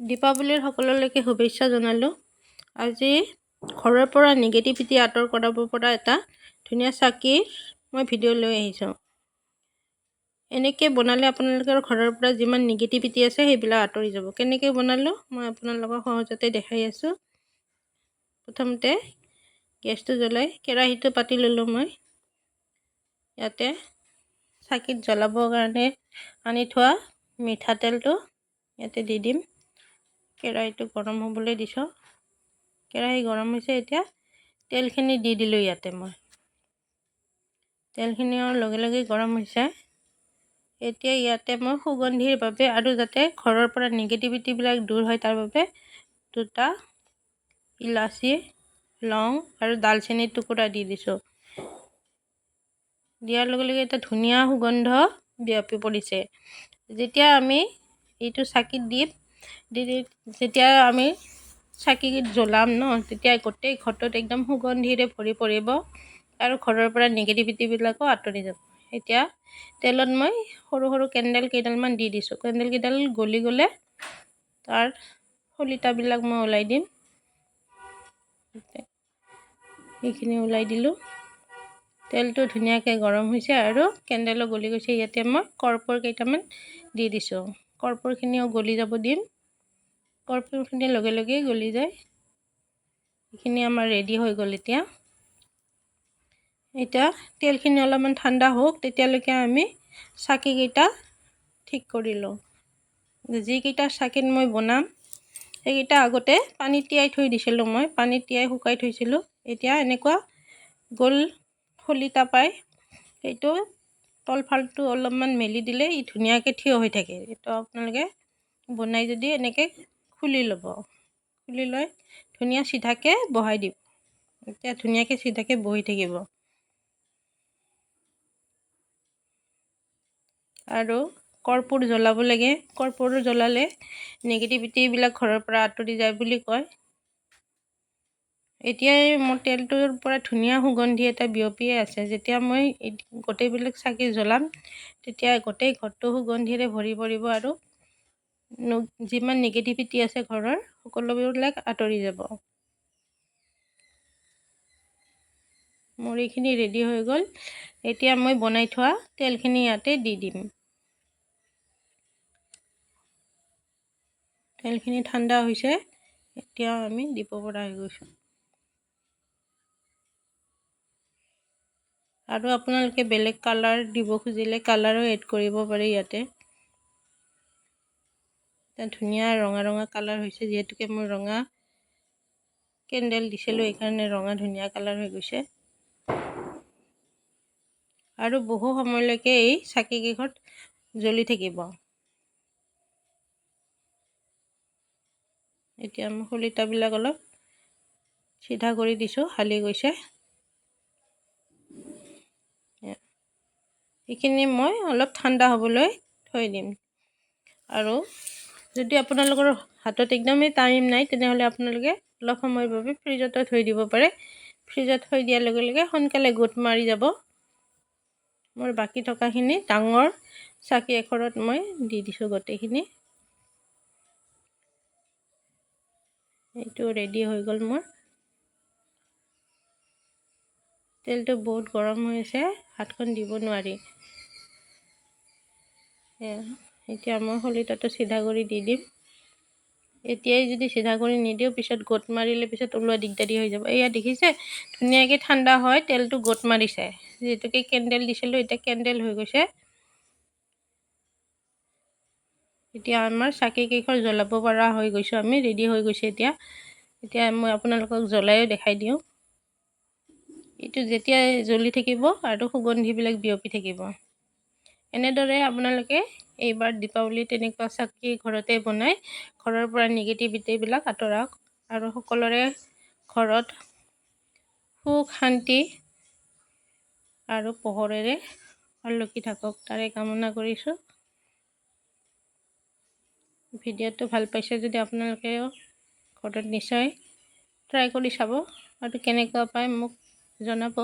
দীপাৱলীৰ সকলোলৈকে শুভেচ্ছা জনালোঁ। আজি ঘৰৰ পৰা নিগেটিভিটি আঁতৰ কৰাব পৰা এটা ধুনীয়া চাকিৰ মই ভিডিঅ' লৈ আহিছোঁ। এনেকৈ বনালে আপোনালোকৰ ঘৰৰ পৰা যিমান নিগেটিভিটি আছে সেইবিলাক আঁতৰি যাব। কেনেকৈ বনালোঁ মই আপোনালোকক সহজতে দেখাই আছোঁ। প্ৰথমতে গেছটো জ্বলাই কেৰাহীটো পাতি ল'লোঁ। মই ইয়াতে চাকিত জ্বলাবৰ কাৰণে আনি থোৱা মিঠাতেলটো ইয়াতে দি দিম। কেৰাহীটো গৰম হ'বলৈ দিছোঁ। কেৰাহী গৰম হৈছে। এতিয়া তেলখিনি দি দিলোঁ। ইয়াতে মই তেলখিনি লগে লগে গৰম হৈছে। এতিয়া ইয়াতে মই সুগন্ধিৰ বাবে আৰু যাতে ঘৰৰ পৰা নিগেটিভিটিবিলাক দূৰ হয় তাৰ বাবে দুটা ইলাচি, লং আৰু ডালচেনিৰ টুকুৰা দি দিছোঁ। দিয়াৰ লগে লগে এটা ধুনীয়া সুগন্ধ বিয়পি পৰিছে। যেতিয়া আমি এইটো চাকিত দিম, যেতিয়া আমি চাকি জ্বলাম তেতিয়া গোটেই ঘৰটোত একদম সুগন্ধিৰে ভৰি পৰিব আৰু ঘৰৰ পৰা নিগেটিভিটিবিলাকো আঁতৰি যাব। এতিয়া তেলত মই সৰু সৰু কেণ্ডেল কেইডালমান দি দিছোঁ। কেণ্ডেল কেইডাল গলি গ'লে তাৰ শলিতাবিলাক মই ওলাই দিম। এইখিনি ওলাই দিলোঁ। তেলটো ধুনীয়াকৈ গৰম হৈছে আৰু কেণ্ডেলো গলি গৈছে। ইয়াতে মই কৰ্পূৰ কেইটামান দি দিছোঁ। কৰ্পূৰখিনিও গলি যাব দিম। কৰ্পূৰখিনি লগে লগে গলি যায়। এইখিনি আমাৰ ৰেডি হৈ গ'ল। এতিয়া তেলখিনি অলপমান ঠাণ্ডা হওক, তেতিয়ালৈকে আমি চাকিকেইটা ঠিক কৰি লওঁ। যিকেইটা চাকিত মই বনাম সেইকেইটা আগতে পানীত তিয়াই থৈ দিছিলোঁ। মই পানীত তিয়াই শুকাই থৈছিলোঁ। এতিয়া এনেকুৱা গোল শলিতা পাই সেইটো তলফালটো অলপমান মেলি দিলে ই ধুনীয়াকৈ থিয় হৈ থাকে। এইটো আপোনালোকে বনাই যদি এনেকৈ খুলি ল'ব। খুলি লৈ ধুনীয়া চিধাকৈ বহাই দিব। এতিয়া ধুনীয়াকৈ চিধাকৈ বহি থাকিব। আৰু কৰ্পূৰ জ্বলাব লাগে। কৰ্পূৰ জ্বলালে নিগেটিভিটিবিলাক ঘৰৰ পৰা আঁতৰি যায় বুলি কয়। এতিয়া মোৰ তেলটোৰ পৰা ধুনীয়া সুগন্ধি এটা বিয়পিয়ে আছে। যেতিয়া মই গোটেইবিলাক চাকি জ্বলাম তেতিয়া গোটেই ঘৰটো সুগন্ধিৰে ভৰি পৰিব আৰু যিমান নিগেটিভিটি আছে ঘৰৰ সকলোবিলাক আঁতৰি যাব। মোৰ এইখিনি ৰেডি হৈ গ'ল। এতিয়া মই বনাই থোৱা তেলখিনি ইয়াতে দি দিম। তেলখিনি ঠাণ্ডা হৈছে। এতিয়া আমি দিব পৰা হৈ গৈছোঁ। আৰু আপোনালোকে বেলেগ কালাৰ দিব খুজিলে কালাৰো এড কৰিব পাৰে। ইয়াতে ধুনীয়া ৰঙা ৰঙা কালাৰ হৈছে। যিহেতুকে মই ৰঙা কেণ্ডেল দিছিলোঁ সেইকাৰণে ৰঙা ধুনীয়া কালাৰ হৈ গৈছে। আৰু বহু সময়লৈকে এই চাকিকেইখন জ্বলি থাকিব। এতিয়া মই শলিতাবিলাক অলপ চিধা কৰি দিছোঁ, হালি গৈছে। এইখিনি মই অলপ ঠাণ্ডা হ'বলৈ থৈ দিম। আৰু যদি আপোনালোকৰ হাতত একদমেই টাইম নাই তেনেহ'লে আপোনালোকে অলপ সময়ৰ বাবে ফ্ৰিজতো থৈ দিব পাৰে। ফ্ৰিজত থৈ দিয়াৰ লগে লগে সোনকালে গোট মাৰি যাব। মোৰ বাকী থকাখিনি ডাঙৰ চাকি এখনত মই দি দিছোঁ গোটেইখিনি। এইটো ৰেডি হৈ গ'ল মোৰ। তেলটো বহুত গৰম হৈ আছে, হাতখন দিব নোৱাৰি। এতিয়া মই শলিতাটো চিধা কৰি দি দিম। এতিয়াই যদি চিধা কৰি নিদিওঁ পিছত গোট মাৰিলে পিছত ওলোৱা দিগদাৰী হৈ যাব। এয়া দেখিছে ধুনীয়াকৈ ঠাণ্ডা হয় তেলটো গোট মাৰিছে। যিহেতুকে কেণ্ডেল দিছিলোঁ এতিয়া কেণ্ডেল হৈ গৈছে। এতিয়া আমাৰ চাকিকেইখন জ্বলাব পৰা হৈ গৈছোঁ। আমি ৰেডি হৈ গৈছে। এতিয়া মই আপোনালোকক জ্বলাইও দেখাই দিওঁ। এইটো যেতিয়া জ্বলি থাকিব আৰু সুগন্ধিবিলাক বিয়পি থাকিব। এনেদৰে আপোনালোকে এইবাৰ দীপাৱলীত তেনেকুৱা চাকি ঘৰতে বনাই ঘৰৰ পৰা নিগেটিভিটিবিলাক আঁতৰাওক আৰু সকলোৰে ঘৰত সুখ শান্তি আৰু পোহৰেৰে আলোকি থাকক তাৰে কামনা কৰিছোঁ। ভিডিঅ'টো ভাল পাইছে যদি আপোনালোকেও ঘৰত নিশ্চয় ট্ৰাই কৰি চাব আৰু কেনেকুৱা পায় মোক জনাব।